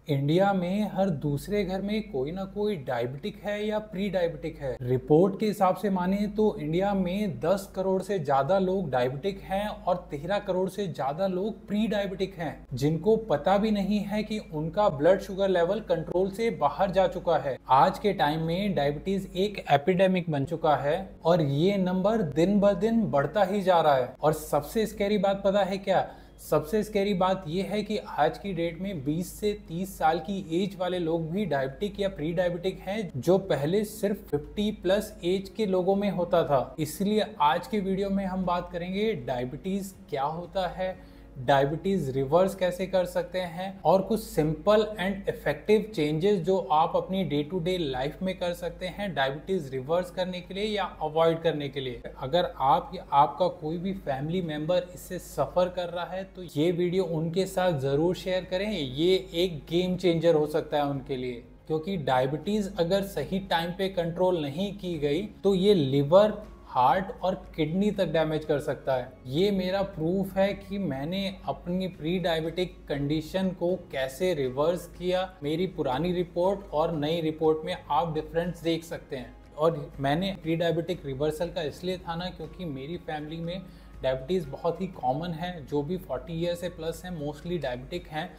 India में हर दूसरे घर में कोई ना कोई डायबिटिक है या प्री डायबिटिक है। रिपोर्ट के हिसाब से माने तो इंडिया में 10 करोड़ से ज्यादा लोग डायबिटिक हैं और 13 करोड़ से ज्यादा लोग प्री डायबिटिक हैं, जिनको पता भी नहीं है कि उनका ब्लड शुगर लेवल कंट्रोल से बाहर जा चुका है। आज के टाइम में डायबिटीज एक एपिडेमिक बन चुका है और ये नंबर दिन ब दिन बढ़ता ही जा रहा है। और सबसे स्कैरी बात पता है क्या? सबसे स्कैरी बात यह है कि आज की डेट में 20 से 30 साल की एज वाले लोग भी डायबिटिक या प्री डायबिटिक हैं, जो पहले सिर्फ 50 प्लस एज के लोगों में होता था। इसलिए आज की वीडियो में हम बात करेंगे डायबिटीज क्या होता है, डायबिटीज रिवर्स कैसे कर सकते हैं और कुछ सिंपल एंड इफेक्टिव चेंजेस जो आप अपनी डे टू डे लाइफ में कर सकते हैं डायबिटीज रिवर्स करने के लिए या अवॉइड करने के लिए। अगर आप या आपका कोई भी फैमिली मेंबर इससे सफर कर रहा है तो ये वीडियो उनके साथ जरूर शेयर करें। ये एक गेम चेंजर हो सकता है उनके लिए, क्योंकि डायबिटीज अगर सही टाइम पे कंट्रोल नहीं की गई तो ये लिवर, हार्ट और किडनी तक डैमेज कर सकता है। ये मेरा प्रूफ है कि मैंने अपनी प्री डायबिटिक कंडीशन को कैसे रिवर्स किया। मेरी पुरानी रिपोर्ट और नई रिपोर्ट में आप डिफरेंस देख सकते हैं। और मैंने प्री डायबिटिक रिवर्सल का इसलिए था ना, क्योंकि मेरी फैमिली में डायबिटीज़ बहुत ही कॉमन है। जो भी 40 ईयर से प्लस हैं मोस्टली डायबिटिक हैं।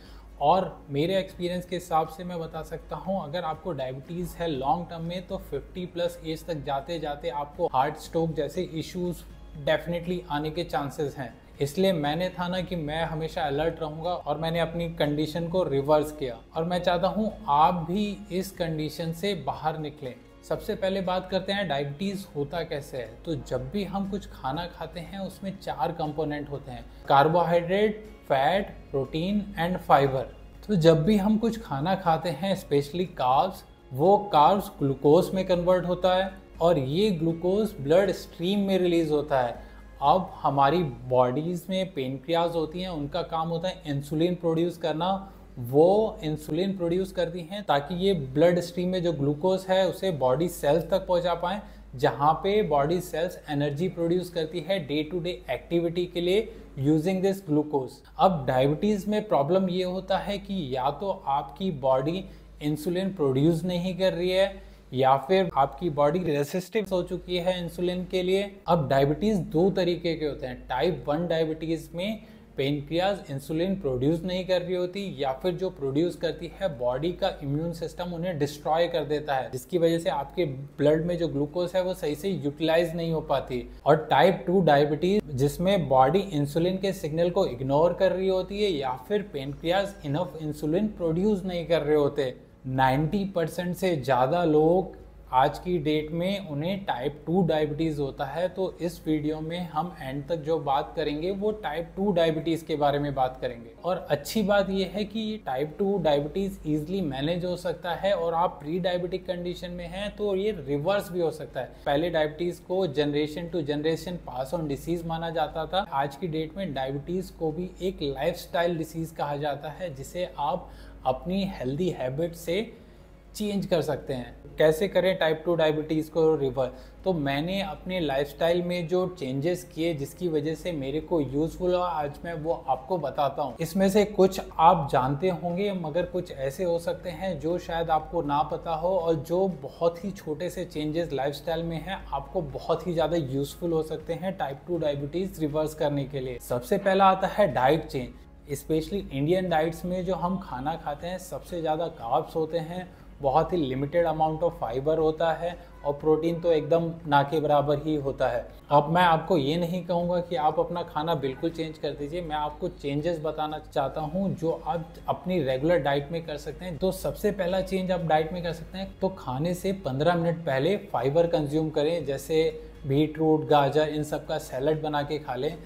और मेरे एक्सपीरियंस के हिसाब से मैं बता सकता हूँ, अगर आपको डायबिटीज़ है लॉन्ग टर्म में तो 50 प्लस एज तक जाते जाते आपको हार्ट स्ट्रोक जैसे इश्यूज डेफिनेटली आने के चांसेस हैं। इसलिए मैंने था ना कि मैं हमेशा अलर्ट रहूँगा और मैंने अपनी कंडीशन को रिवर्स किया और मैं चाहता हूँ आप भी इस कंडीशन से बाहर निकलें। सबसे पहले बात करते हैं डायबिटीज़ होता कैसे है। तो जब भी हम कुछ खाना खाते हैं उसमें 4 कंपोनेंट होते हैं: carbohydrate, fat, protein and fibre. तो जब भी हम कुछ खाना खाते हैं स्पेशली कार्ब्स, वो कार्ब्स ग्लूकोज में कन्वर्ट होता है और ये ग्लूकोज ब्लड स्ट्रीम में रिलीज होता है। अब हमारी बॉडीज़ में पेनक्रियाज होती हैं, उनका काम होता है इंसुलिन प्रोड्यूस करना। वो इंसुलिन प्रोड्यूस करती हैं ताकि ये ब्लड स्ट्रीम में जो ग्लूकोज है उसे बॉडी सेल्स तक पहुंचा पाएँ, जहाँ पे बॉडी सेल्स एनर्जी प्रोड्यूस करती है डे टू डे एक्टिविटी के लिए यूजिंग दिस ग्लूकोज। अब डायबिटीज़ में प्रॉब्लम ये होता है कि या तो आपकी बॉडी इंसुलिन प्रोड्यूस नहीं कर रही है या फिर आपकी बॉडी रेसिस्टिव हो चुकी है इंसुलिन के लिए। अब डायबिटीज़ 2 तरीके के होते हैं। टाइप 1 डायबिटीज़ में पेनक्रियाज इंसुलिन प्रोड्यूस नहीं कर रही होती, या फिर जो प्रोड्यूस करती है बॉडी का इम्यून सिस्टम उन्हें डिस्ट्रॉय कर देता है, जिसकी वजह से आपके ब्लड में जो ग्लूकोज है वो सही से यूटिलाइज नहीं हो पाती। और टाइप 2 डायबिटीज जिसमें बॉडी इंसुलिन के सिग्नल को इग्नोर कर रही होती है या फिर पेनक्रियाज इनफ इंसुलिन प्रोड्यूस नहीं कर रहे होते। 90% से ज़्यादा लोग आज की डेट में उन्हें टाइप 2 डायबिटीज़ होता है। तो इस वीडियो में हम एंड तक जो बात करेंगे वो टाइप 2 डायबिटीज़ के बारे में बात करेंगे। और अच्छी बात यह है कि ये टाइप 2 डायबिटीज़ ईजिली मैनेज हो सकता है और आप प्री डायबिटिक कंडीशन में हैं तो ये रिवर्स भी हो सकता है। पहले डायबिटीज़ को generation to generation pass on disease माना जाता था। आज की डेट में डायबिटीज़ को भी एक लाइफस्टाइल डिसीज़ कहा जाता है, जिसे आप अपनी हेल्दी हैबिट से चेंज कर सकते हैं। कैसे करें टाइप 2 डायबिटीज़ को रिवर्स? तो मैंने अपने लाइफस्टाइल में जो चेंजेस किए जिसकी वजह से मेरे को यूज़फुल हुआ, आज मैं वो आपको बताता हूँ। इसमें से कुछ आप जानते होंगे मगर कुछ ऐसे हो सकते हैं जो शायद आपको ना पता हो, और जो बहुत ही छोटे से चेंजेस लाइफस्टाइल में हैं आपको बहुत ही ज़्यादा यूज़फुल हो सकते हैं टाइप 2 डायबिटीज़ रिवर्स करने के लिए। सबसे पहला आता है diet change. Specially Indian diets में जो हम खाना खाते हैं सबसे ज़्यादा कार्ब्स होते हैं, बहुत ही लिमिटेड अमाउंट ऑफ फाइबर होता है और प्रोटीन तो एकदम ना के बराबर ही होता है। अब मैं आपको ये नहीं कहूँगा कि आप अपना खाना बिल्कुल चेंज कर दीजिए, मैं आपको चेंजेस बताना चाहता हूँ जो आप अपनी रेगुलर डाइट में कर सकते हैं। तो सबसे पहला चेंज आप डाइट में कर सकते हैं, तो खाने से 15 मिनट पहले फाइबर कंज्यूम करें। जैसे बीट रूट, गाजर, इन सब का सैलड बना के खा लें।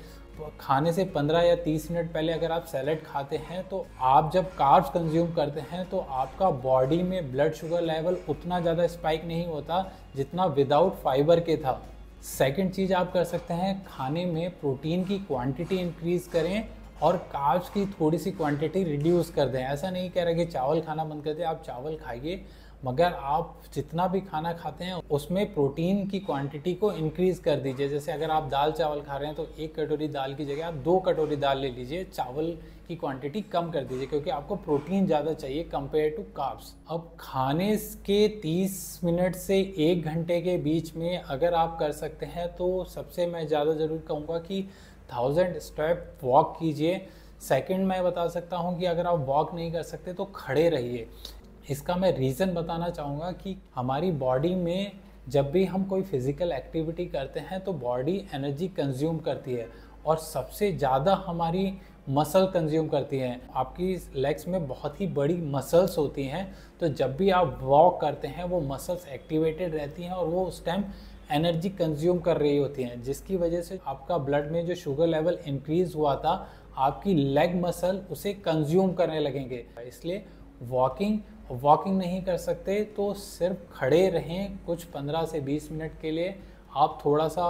खाने से 15 या 30 मिनट पहले अगर आप सैलड खाते हैं तो आप जब कार्ब्स कंज्यूम करते हैं तो आपका बॉडी में ब्लड शुगर लेवल उतना ज़्यादा स्पाइक नहीं होता जितना विदाउट फाइबर के था। सेकंड चीज़ आप कर सकते हैं, खाने में प्रोटीन की क्वांटिटी इंक्रीज़ करें और कार्ब्स की थोड़ी सी क्वांटिटी रिड्यूस कर दें। ऐसा नहीं कह रहा कि चावल खाना बंद कर दें, आप चावल खाइए मगर आप जितना भी खाना खाते हैं उसमें प्रोटीन की क्वांटिटी को इंक्रीज कर दीजिए। जैसे अगर आप दाल चावल खा रहे हैं तो 1 कटोरी दाल की जगह आप 2 कटोरी दाल ले लीजिए, चावल की क्वांटिटी कम कर दीजिए, क्योंकि आपको प्रोटीन ज़्यादा चाहिए कंपेयर टू कार्ब्स। अब खाने के 30 मिनट से 1 घंटे के बीच में अगर आप कर सकते हैं तो सबसे मैं ज़्यादा ज़रूर कहूँगा कि 1000 स्टेप वॉक कीजिए। सेकंड मैं बता सकता हूँ कि अगर आप वॉक नहीं कर सकते तो खड़े रहिए। इसका मैं रीज़न बताना चाहूँगा कि हमारी बॉडी में जब भी हम कोई फिज़िकल एक्टिविटी करते हैं तो बॉडी एनर्जी कंज्यूम करती है और सबसे ज़्यादा हमारी मसल कंज्यूम करती हैं। आपकी लेग्स में बहुत ही बड़ी मसल्स होती हैं, तो जब भी आप वॉक करते हैं वो मसल्स एक्टिवेटेड रहती हैं और वो उस टाइम एनर्जी कंज्यूम कर रही होती हैं, जिसकी वजह से आपका ब्लड में जो शुगर लेवल इंक्रीज़ हुआ था आपकी लेग मसल उसे कंज्यूम करने लगेंगे। इसलिए वॉकिंग नहीं कर सकते तो सिर्फ खड़े रहें कुछ 15 से 20 मिनट के लिए। आप थोड़ा सा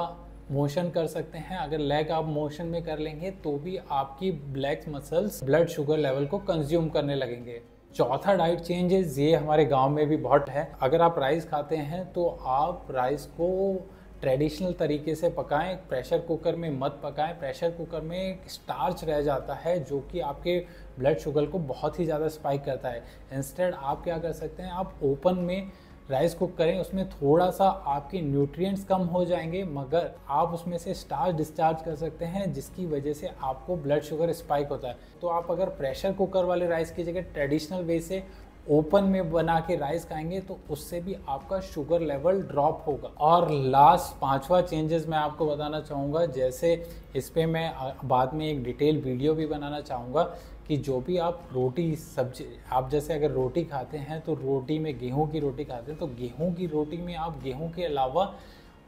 मोशन कर सकते हैं, अगर लेग आप मोशन में कर लेंगे तो भी आपकी leg muscles blood sugar level को कंज्यूम करने लगेंगे। चौथा डाइट चेंजेस, ये हमारे गांव में भी बहुत है। अगर आप राइस खाते हैं तो आप राइस को ट्रेडिशनल तरीके से पकाएं, प्रेशर कुकर में मत पकाएं। प्रेशर कुकर में स्टार्च रह जाता है जो कि आपके ब्लड शुगर को बहुत ही ज़्यादा स्पाइक करता है। इंस्टेड आप क्या कर सकते हैं, आप ओपन में राइस कुक करें, उसमें थोड़ा सा आपके न्यूट्रिएंट्स कम हो जाएंगे मगर आप उसमें से स्टार्च डिस्चार्ज कर सकते हैं, जिसकी वजह से आपको ब्लड शुगर स्पाइक होता है। तो आप अगर प्रेशर कुकर वाले राइस की जगह ट्रेडिशनल वे से ओपन में बना के राइस खाएंगे तो उससे भी आपका शुगर लेवल ड्रॉप होगा। और लास्ट 5वां चेंजेस मैं आपको बताना चाहूँगा, जैसे इस पर मैं बाद में एक डिटेल वीडियो भी बनाना चाहूँगा कि जो भी आप रोटी सब्जी, आप जैसे अगर रोटी खाते हैं तो रोटी में गेहूं की रोटी खाते हैं तो गेहूं की रोटी में आप गेहूं के अलावा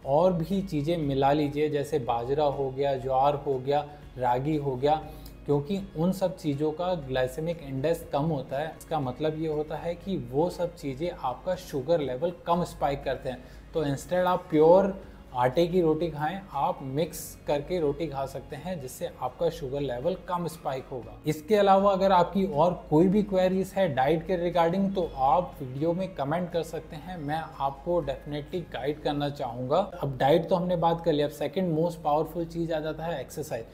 और भी चीज़ें मिला लीजिए, जैसे बाजरा हो गया, ज्वार हो गया, रागी हो गया, क्योंकि उन सब चीज़ों का ग्लाइसेमिक इंडेक्स कम होता है। इसका मतलब ये होता है कि वो सब चीज़ें आपका शुगर लेवल कम स्पाइक करते हैं। तो इंस्टेड आप प्योर आटे की रोटी खाएं, आप मिक्स करके रोटी खा सकते हैं, जिससे आपका शुगर लेवल कम स्पाइक होगा। इसके अलावा अगर आपकी और कोई भी क्वेरीज है डाइट के रिगार्डिंग तो आप वीडियो में कमेंट कर सकते हैं, मैं आपको डेफिनेटली गाइड करना चाहूँगा। अब डाइट तो हमने बात कर लिया, अब सेकेंड मोस्ट पावरफुल चीज़ आ जाता है exercise.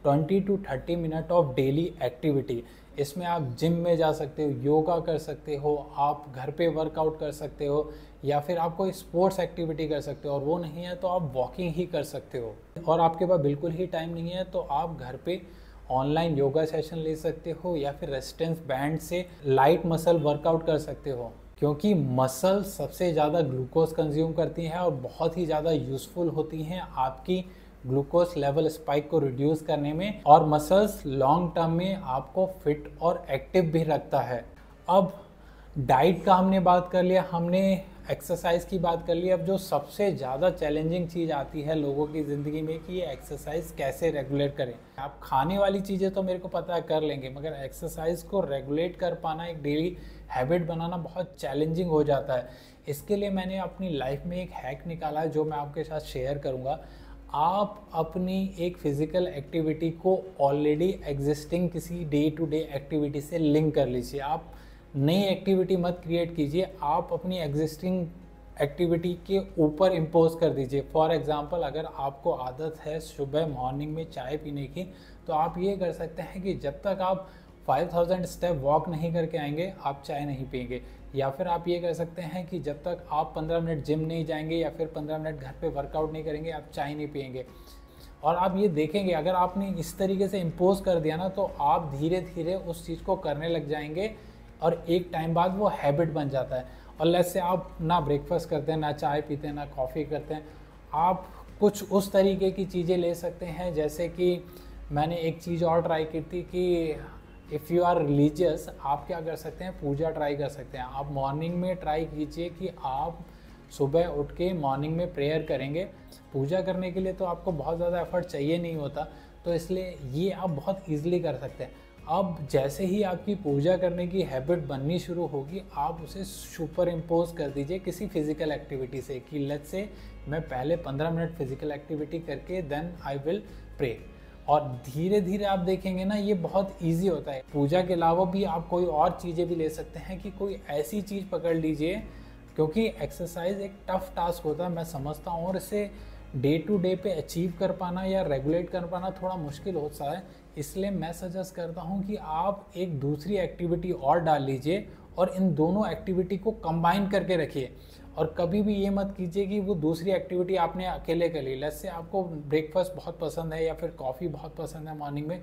20 to 30 minute of daily activity. इसमें आप जिम में जा सकते हो, योगा कर सकते हो, आप घर पे वर्कआउट कर सकते हो, या फिर आप कोई स्पोर्ट्स एक्टिविटी कर सकते हो, और वो नहीं है तो आप वॉकिंग ही कर सकते हो। और आपके पास बिल्कुल ही टाइम नहीं है तो आप घर पे ऑनलाइन योगा सेशन ले सकते हो या फिर रेजिस्टेंस बैंड से लाइट मसल वर्कआउट कर सकते हो, क्योंकि मसल सबसे ज़्यादा ग्लूकोज कंज्यूम करती हैं और बहुत ही ज़्यादा यूज़फुल होती हैं आपकी ग्लूकोज लेवल स्पाइक को रिड्यूस करने में, और मसल्स लॉन्ग टर्म में आपको फिट और एक्टिव भी रखता है। अब डाइट का हमने बात कर लिया, हमने एक्सरसाइज की बात कर ली। अब जो सबसे ज़्यादा चैलेंजिंग चीज़ आती है लोगों की ज़िंदगी में कि ये एक्सरसाइज कैसे रेगुलेट करें। आप खाने वाली चीज़ें तो मेरे को पता है कर लेंगे, मगर एक्सरसाइज को रेगुलेट कर पाना, एक डेली हैबिट बनाना बहुत चैलेंजिंग हो जाता है। इसके लिए मैंने अपनी लाइफ में एक हैक निकाला है जो मैं आपके साथ शेयर करूँगा। आप अपनी एक फिज़िकल एक्टिविटी को ऑलरेडी एग्जिस्टिंग किसी डे टू डे एक्टिविटी से लिंक कर लीजिए। आप नई एक्टिविटी मत क्रिएट कीजिए, आप अपनी एग्जिस्टिंग एक्टिविटी के ऊपर इम्पोज कर दीजिए। फॉर एग्जांपल, अगर आपको आदत है सुबह मॉर्निंग में चाय पीने की, तो आप ये कर सकते हैं कि जब तक आप 5000 स्टेप वॉक नहीं करके आएंगे आप चाय नहीं पिएंगे। या फिर आप ये कर सकते हैं कि जब तक आप 15 मिनट जिम नहीं जाएंगे या फिर 15 मिनट घर पे वर्कआउट नहीं करेंगे आप चाय नहीं पिएंगे। और आप ये देखेंगे अगर आपने इस तरीके से इम्पोज कर दिया ना तो आप धीरे धीरे उस चीज़ को करने लग जाएंगे और एक टाइम बाद वो हैबिट बन जाता है। और लेट्स से आप ना ब्रेकफास्ट करते हैं, ना चाय पीते हैं, ना कॉफ़ी करते हैं, आप कुछ उस तरीके की चीज़ें ले सकते हैं। जैसे कि मैंने एक चीज़ और ट्राई की थी कि इफ़ यू आर रिलीजियस, आप क्या कर सकते हैं, पूजा ट्राई कर सकते हैं। आप मॉर्निंग में ट्राई कीजिए कि आप सुबह उठ के मॉर्निंग में प्रेयर करेंगे। पूजा करने के लिए तो आपको बहुत ज़्यादा एफर्ट चाहिए नहीं होता, तो इसलिए ये आप बहुत ईजिली कर सकते हैं। अब जैसे ही आपकी पूजा करने की हैबिट बननी शुरू होगी, आप उसे सुपर इम्पोज कर दीजिए किसी फिज़िकल एक्टिविटी से कि लेट्स से मैं पहले 15 मिनट फिज़िकल एक्टिविटी करके देन आई विल प्रे। और धीरे धीरे आप देखेंगे ना ये बहुत इजी होता है। पूजा के अलावा भी आप कोई और चीज़ें भी ले सकते हैं कि कोई ऐसी चीज़ पकड़ लीजिए, क्योंकि एक्सरसाइज एक टफ टास्क होता है मैं समझता हूँ, और इसे डे टू डे पे अचीव कर पाना या रेगुलेट कर पाना थोड़ा मुश्किल होता है। इसलिए मैं सजेस्ट करता हूँ कि आप एक दूसरी एक्टिविटी और डाल लीजिए और इन दोनों एक्टिविटी को कंबाइन करके रखिए। और कभी भी ये मत कीजिए कि वो दूसरी एक्टिविटी आपने अकेले कर ली। लेट्स से आपको ब्रेकफास्ट बहुत पसंद है या फिर कॉफ़ी बहुत पसंद है मॉर्निंग में,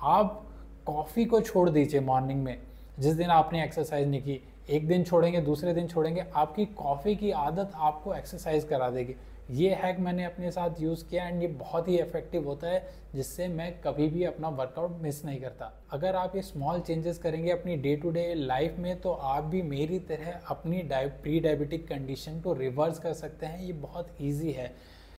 आप कॉफ़ी को छोड़ दीजिए मॉर्निंग में। जिस दिन आपने एक्सरसाइज नहीं की, एक दिन छोड़ेंगे, दूसरे दिन छोड़ेंगे, आपकी कॉफ़ी की आदत आपको एक्सरसाइज करा देगी। ये हैक मैंने अपने साथ यूज़ किया एंड ये बहुत ही इफेक्टिव होता है, जिससे मैं कभी भी अपना वर्कआउट मिस नहीं करता। अगर आप ये स्मॉल चेंजेस करेंगे अपनी डे टू डे लाइफ में, तो आप भी मेरी तरह अपनी प्री डायबिटिक कंडीशन को रिवर्स कर सकते हैं। ये बहुत ईजी है।